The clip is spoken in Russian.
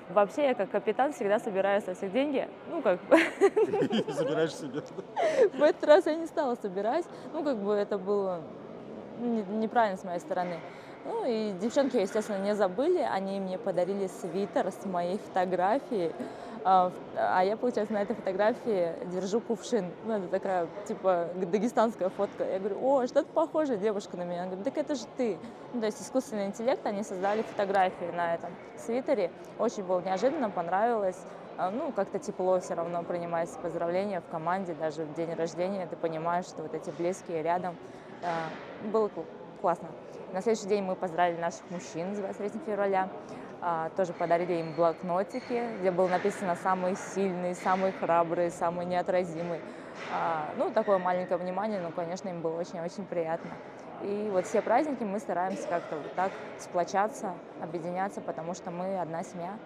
Вообще, я как капитан всегда собираю со всех деньги. Ну, как И забираешь себе. в этот раз я не стала собирать. Ну, как бы это было неправильно с моей стороны. Ну и девчонки, естественно, не забыли. Они мне подарили свитер с моей фотографией. А я, получается, на этой фотографии держу кувшин. Ну, это такая, типа, дагестанская фотка. Я говорю: о, что-то похоже, девушка, на меня. Она говорит: так это же ты. Ну, то есть искусственный интеллект, они создали фотографии на этом свитере. Очень было неожиданно, понравилось. Ну, как-то тепло все равно принимать поздравления в команде, даже в день рождения. Ты понимаешь, что вот эти близкие рядом. Было классно. На следующий день мы поздравили наших мужчин с 23 февраля. Тоже подарили им блокнотики, где было написано «самый сильный», «самый храбрый», «самый неотразимый». Ну, такое маленькое внимание, но, конечно, им было очень-очень приятно. И вот все праздники мы стараемся как-то вот так сплочаться, объединяться, потому что мы одна семья.